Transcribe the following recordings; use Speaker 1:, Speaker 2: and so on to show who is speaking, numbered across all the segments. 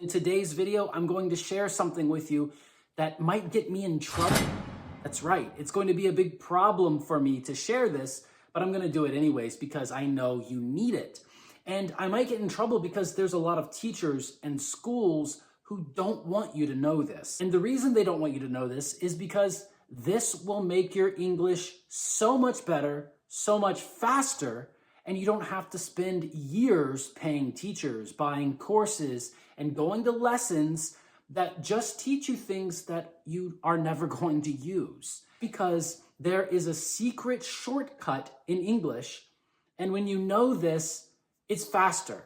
Speaker 1: In today's video, I'm going to share something with you that might get me in trouble. That's right, it's going to be a big problem for me to share this, but I'm going to do it anyways because I know you need it. And I might get in trouble because there's a lot of teachers and schools who don't want you to know this. And the reason they don't want you to know this is because this will make your English so much better, so much faster, and you don't have to spend years paying teachers, buying courses, and going to lessons that just teach you things that you are never going to use. Because there is a secret shortcut in English, and when you know this, it's faster.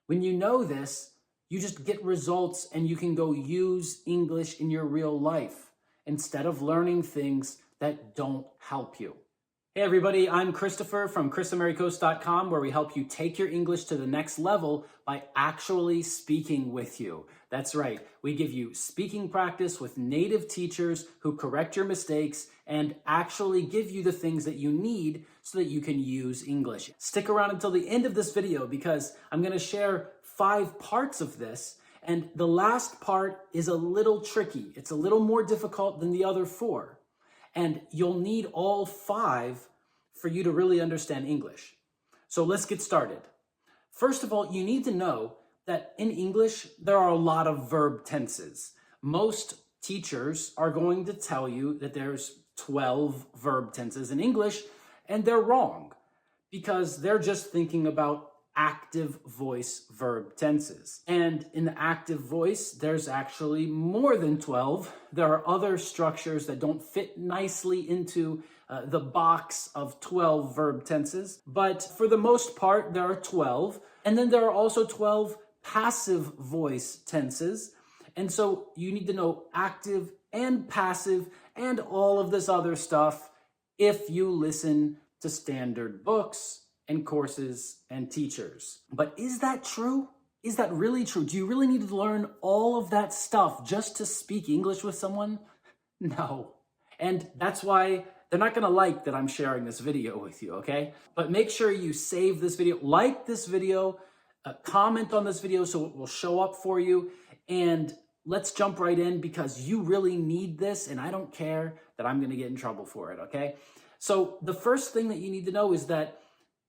Speaker 1: When you know this, you just get results and you can go use English in your real life instead of learning things that don't help you. Hey everybody, I'm Christopher from chrisamericos.com, where we help you take your English to the next level by actually speaking with you. That's right, we give you speaking practice with native teachers who correct your mistakes and actually give you the things that you need so that you can use English. Stick around until the end of this video because I'm going to share 5 parts of this, and the last part is a little tricky. It's a little more difficult than the other 4. And you'll need all 5 for you to really understand English. So let's get started. First of all, you need to know that in English, there are a lot of verb tenses. Most teachers are going to tell you that there's 12 verb tenses in English, and they're wrong because they're just thinking about active voice verb tenses. And in the active voice, there's actually more than 12. There are other structures that don't fit nicely into the box of 12 verb tenses. But for the most part, there are 12. And then there are also 12 passive voice tenses. And so you need to know active and passive and all of this other stuff if you listen to standard books and courses and teachers. But is that true? Is that really true? Do you really need to learn all of that stuff just to speak English with someone? No. And that's why they're not gonna like that I'm sharing this video with you, okay? But make sure you save this video, like this video, comment on this video so it will show up for you, and let's jump right in because you really need this, and I don't care that I'm gonna get in trouble for it, okay? So the first thing that you need to know is that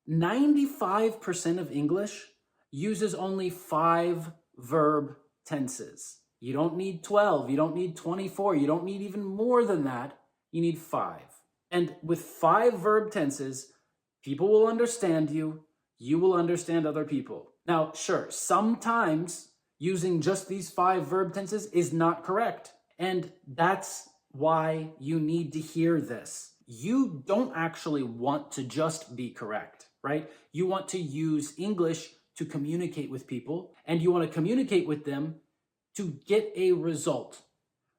Speaker 1: 95% of English uses only 5 verb tenses. You don't need 12, you don't need 24, you don't need even more than that. You need 5. And with 5 verb tenses, people will understand you, you will understand other people. Now, sure, sometimes using just these 5 verb tenses is not correct. And that's why you need to hear this. You don't actually want to just be correct, right? You want to use English to communicate with people, and you want to communicate with them to get a result.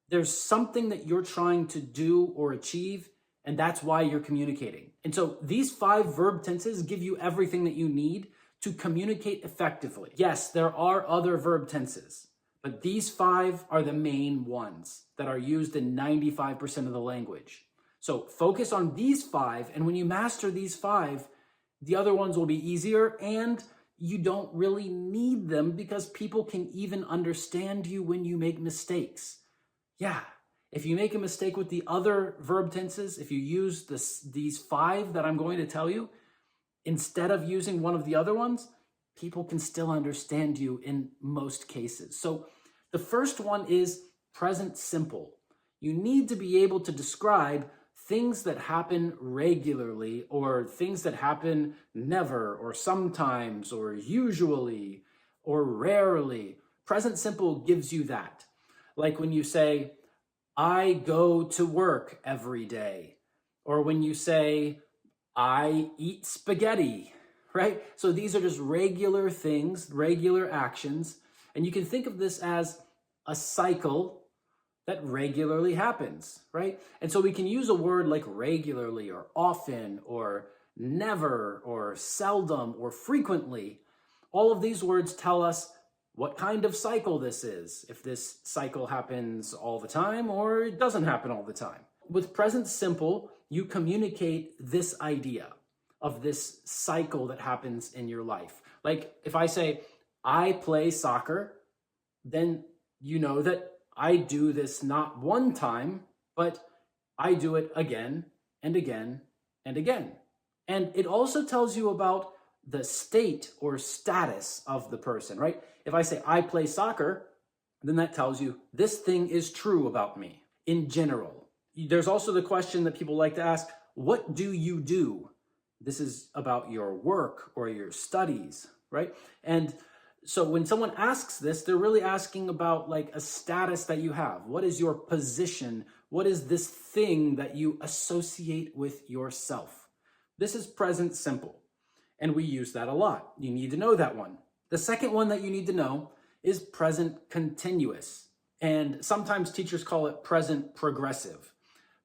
Speaker 1: There's something that you're trying to do or achieve, and that's why you're communicating. And so these 5 verb tenses give you everything that you need to communicate effectively. Yes, there are other verb tenses, but these 5 are the main ones that are used in 95% of the language. So focus on these 5, and when you master these 5, the other ones will be easier, and you don't really need them because people can even understand you when you make mistakes. Yeah, if you make a mistake with the other verb tenses, if you use these 5 that I'm going to tell you, instead of using one of the other ones, people can still understand you in most cases. So the first one is present simple. You need to be able to describe things that happen regularly or things that happen never or sometimes or usually or rarely. Present simple gives you that. Like when you say, I go to work every day, or when you say, I eat spaghetti, right? So these are just regular things, regular actions, and you can think of this as a cycle that regularly happens, right? And so we can use a word like regularly or often or never or seldom or frequently. All of these words tell us what kind of cycle this is, if this cycle happens all the time or it doesn't happen all the time. With present simple, you communicate this idea of this cycle that happens in your life. Like if I say, I play soccer then you know that I do this not one time, but I do it again and again and again. And it also tells you about the state or status of the person, right? If I say I play soccer, then that tells you this thing is true about me in general. There's also the question that people like to ask, what do you do? This is about your work or your studies, right? And so when someone asks this, they're really asking about like a status that you have. What is your position? What is this thing that you associate with yourself? This is present simple, and we use that a lot. You need to know that one. The second one that you need to know is present continuous, and sometimes teachers call it present progressive.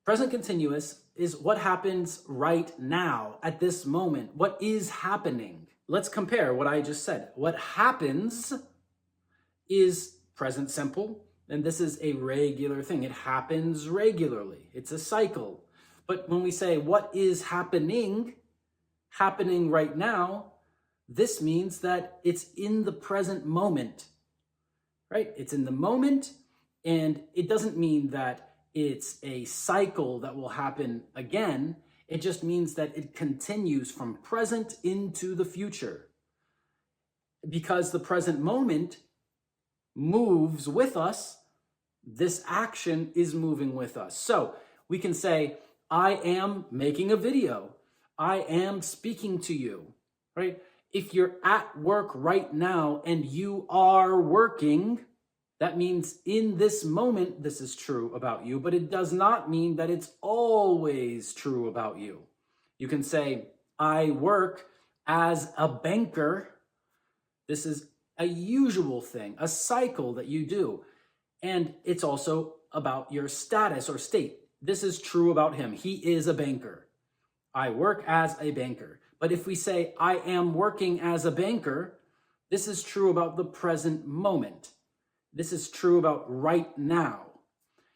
Speaker 1: Present continuous is what happens right now, at this moment. What is happening? Let's compare what I just said. What happens is present simple, and this is a regular thing. It happens regularly. It's a cycle. But when we say what is happening right now, this means that it's in the present moment, right? It's in the moment, and it doesn't mean that it's a cycle that will happen again. It just means that it continues from present into the future. Because the present moment moves with us, this action is moving with us. So we can say, I am making a video. I am speaking to you, right? If you're at work right now and you are working, that means in this moment, this is true about you, but it does not mean that it's always true about you. You can say, I work as a banker. This is a usual thing, a cycle that you do. And it's also about your status or state. This is true about him. He is a banker. I work as a banker. But if we say, I am working as a banker, this is true about the present moment. This is true about right now.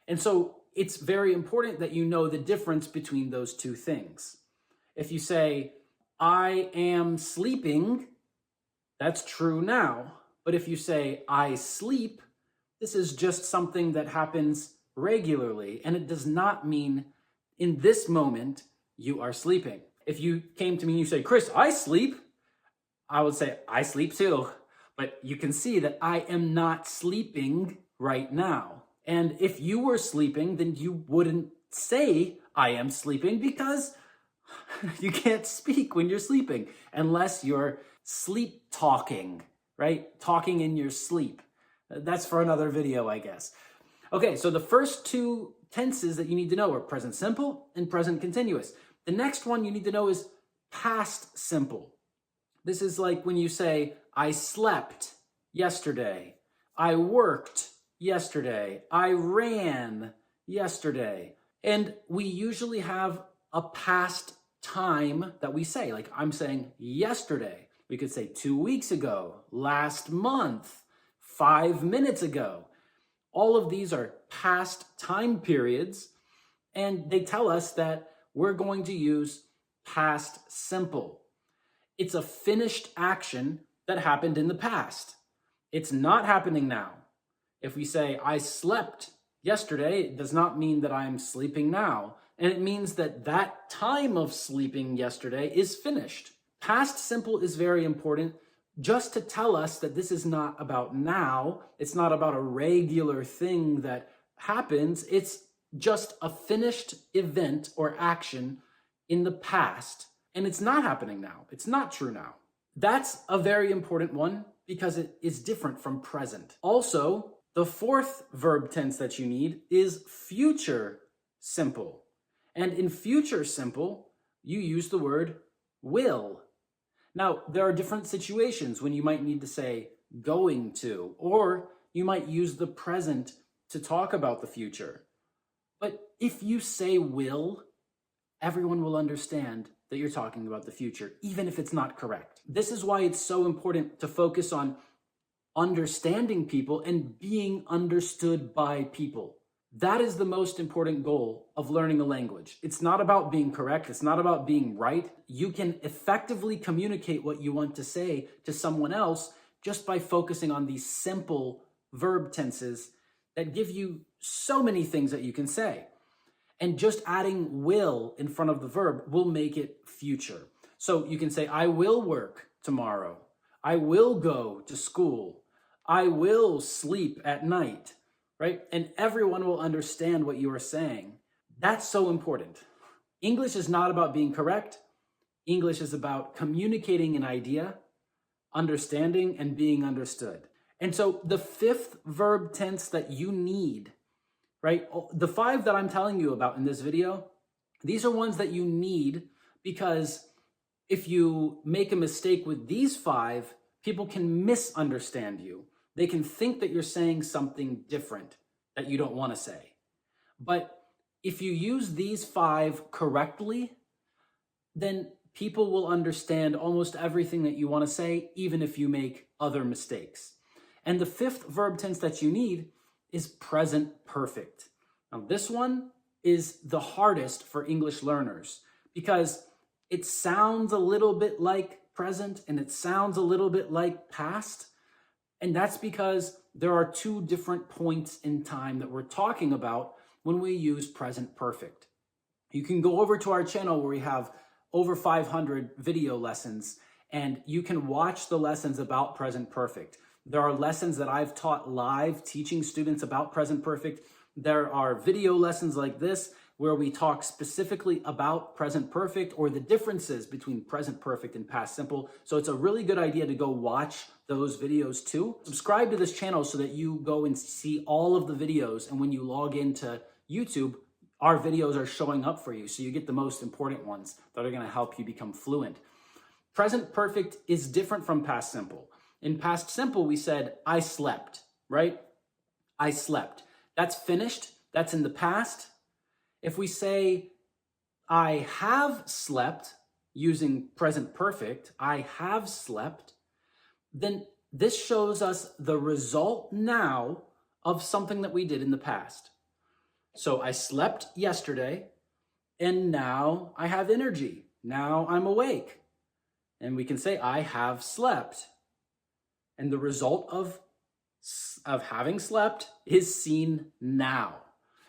Speaker 1: And so it's very important that you know the difference between those two things. If you say, I am sleeping, that's true now. But if you say, I sleep, this is just something that happens regularly, and it does not mean in this moment you are sleeping. If you came to me and you say, Chris, I sleep, I would say, I sleep too. But you can see that I am not sleeping right now. And if you were sleeping, then you wouldn't say I am sleeping, because you can't speak when you're sleeping unless you're sleep talking, right? Talking in your sleep. That's for another video, I guess. Okay, so the first two tenses that you need to know are present simple and present continuous. The next one you need to know is past simple. This is like when you say, I slept yesterday, I worked yesterday, I ran yesterday. And we usually have a past time that we say, like I'm saying yesterday. We could say 2 weeks ago, last month, 5 minutes ago. All of these are past time periods, and they tell us that we're going to use past simple. It's a finished action that happened in the past. It's not happening now. If we say, I slept yesterday, it does not mean that I'm sleeping now. And it means that that time of sleeping yesterday is finished. Past simple is very important just to tell us that this is not about now. It's not about a regular thing that happens. It's just a finished event or action in the past. And it's not happening now. It's not true now. That's a very important one because it is different from present. Also, the fourth verb tense that you need is future simple. And in future simple, you use the word will. Now, there are different situations when you might need to say going to, or you might use the present to talk about the future. But if you say will, everyone will understand that you're talking about the future, even if it's not correct. This is why it's so important to focus on understanding people and being understood by people. That is the most important goal of learning a language. It's not about being correct. It's not about being right. You can effectively communicate what you want to say to someone else just by focusing on these simple verb tenses that give you so many things that you can say. And just adding will in front of the verb will make it future. So you can say, I will work tomorrow. I will go to school. I will sleep at night, right? And everyone will understand what you are saying. That's so important. English is not about being correct. English is about communicating an idea, understanding, and being understood. And so the fifth verb tense that you need, right? The five that I'm telling you about in this video, these are ones that you need because if you make a mistake with these five, people can misunderstand you. They can think that you're saying something different that you don't want to say. But if you use these five correctly, then people will understand almost everything that you want to say, even if you make other mistakes. And the fifth verb tense that you need is present perfect. Now, this one is the hardest for English learners because it sounds a little bit like present and it sounds a little bit like past. And that's because there are two different points in time that we're talking about when we use present perfect. You can go over to our channel where we have over 500 video lessons and you can watch the lessons about present perfect. There are lessons that I've taught live teaching students about present perfect. There are video lessons like this where we talk specifically about present perfect or the differences between present perfect and past simple. So it's a really good idea to go watch those videos too. Subscribe to this channel so that you go and see all of the videos. And when you log into YouTube, our videos are showing up for you. So you get the most important ones that are going to help you become fluent. Present perfect is different from past simple. In past simple, we said, I slept, right? I slept. That's finished. That's in the past. If we say, I have slept, using present perfect, I have slept, then this shows us the result now of something that we did in the past. So I slept yesterday, and now I have energy. Now I'm awake. And we can say, I have slept. And the result of having slept is seen now.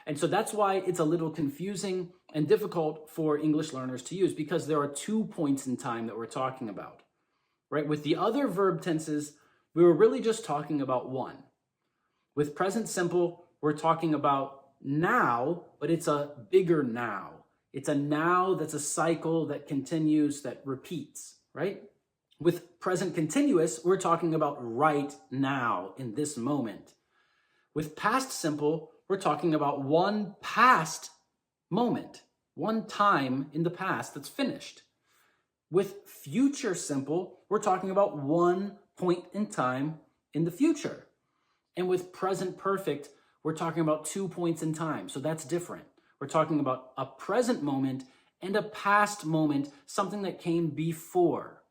Speaker 1: And so that's why it's a little confusing and difficult for English learners to use because there are 2 points in time that we're talking about, right? With the other verb tenses, we were really just talking about one. With present simple, we're talking about now, but it's a bigger now. It's a now that's a cycle that continues, that repeats, right? With present continuous, we're talking about right now, in this moment. With past simple, we're talking about one past moment, one time in the past that's finished. With future simple, we're talking about one point in time in the future. And with present perfect, we're talking about 2 points in time. So that's different. We're talking about a present moment and a past moment, something that came before.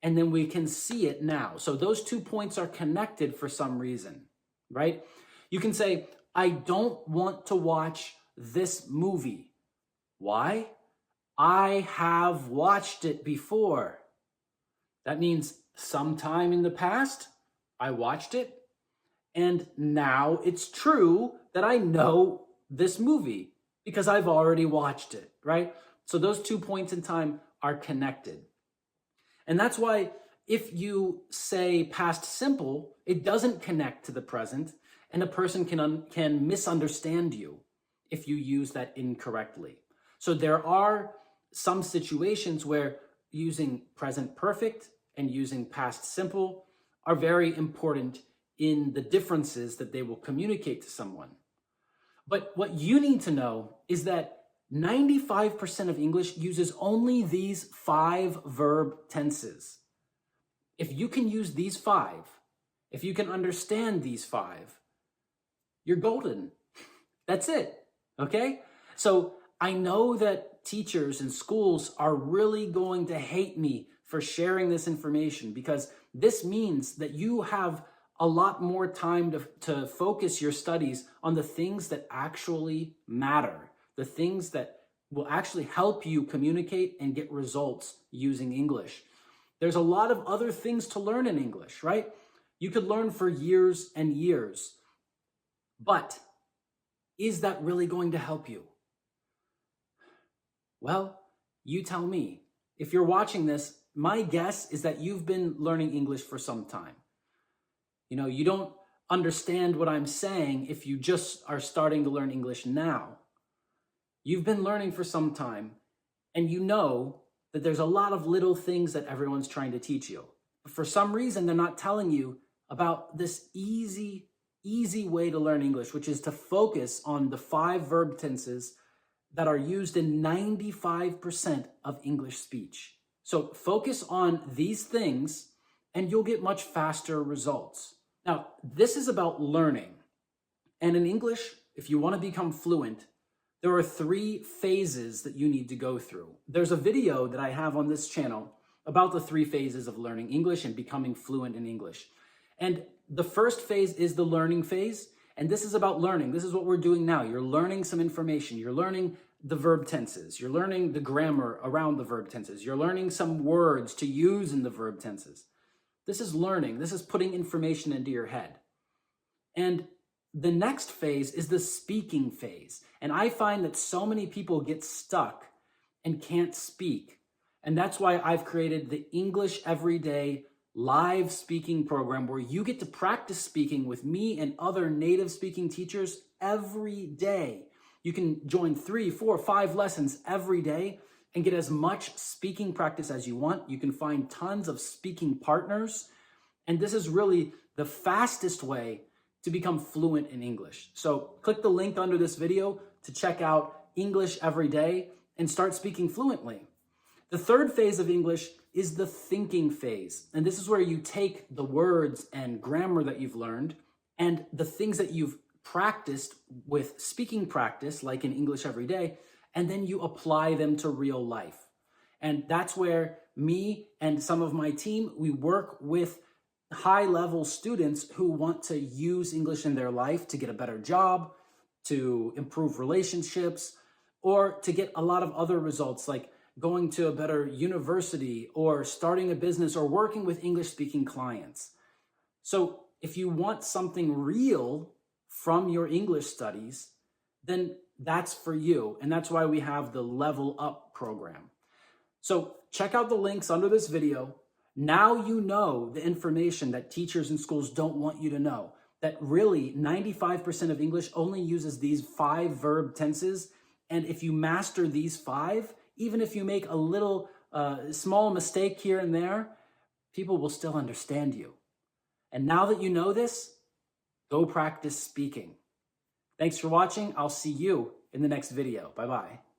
Speaker 1: And then we can see it now. So those 2 points are connected for some reason, right? You can say, I don't want to watch this movie. Why? I have watched it before. That means sometime in the past, I watched it. And now it's true that I know this movie because I've already watched it, right? So those 2 points in time are connected. And that's why if you say past simple, it doesn't connect to the present and a person can misunderstand you if you use that incorrectly. So there are some situations where using present perfect and using past simple are very important in the differences that they will communicate to someone. But what you need to know is that 95% of English uses only these 5 verb tenses. If you can use these 5, if you can understand these 5, you're golden. That's it, okay? So I know that teachers and schools are really going to hate me for sharing this information because this means that you have a lot more time to focus your studies on the things that actually matter, the things that will actually help you communicate and get results using English. There's a lot of other things to learn in English, right? You could learn for years and years. But is that really going to help you? Well, you tell me. If you're watching this, my guess is that you've been learning English for some time. You don't understand what I'm saying if you just are starting to learn English now. You've been learning for some time, and you know that there's a lot of little things that everyone's trying to teach you. But for some reason, they're not telling you about this easy way to learn English, which is to focus on the 5 verb tenses that are used in 95% of English speech. So focus on these things and you'll get much faster results. Now, this is about learning. And in English, if you want to become fluent, there are 3 phases that you need to go through. There's a video that I have on this channel about the 3 phases of learning English and becoming fluent in English. And the first phase is the learning phase. And this is about learning. This is what we're doing now. You're learning some information. You're learning the verb tenses. You're learning the grammar around the verb tenses. You're learning some words to use in the verb tenses. This is learning. This is putting information into your head. And the next phase is the speaking phase. And I find that so many people get stuck and can't speak. And that's why I've created the English Everyday live speaking program where you get to practice speaking with me and other native speaking teachers every day. You can join 3, 4, 5 lessons every day and get as much speaking practice as you want. You can find tons of speaking partners. And this is really the fastest way to become fluent in English. So click the link under this video to check out English Every Day and start speaking fluently. The third phase of English is the thinking phase. And this is where you take the words and grammar that you've learned and the things that you've practiced with speaking practice, like in English Every Day, and then you apply them to real life. And that's where me and some of my team, we work with high-level students who want to use English in their life to get a better job, to improve relationships, or to get a lot of other results like going to a better university or starting a business or working with English-speaking clients. So if you want something real from your English studies, then that's for you. And that's why we have the Level Up program. So check out the links under this video. Now you know the information that teachers and schools don't want you to know, that really 95% of English only uses these 5 verb tenses. And if you master these 5, even if you make a little small mistake here and there, people will still understand you. And now that you know this, go practice speaking. Thanks for watching. I'll see you in the next video. Bye-bye.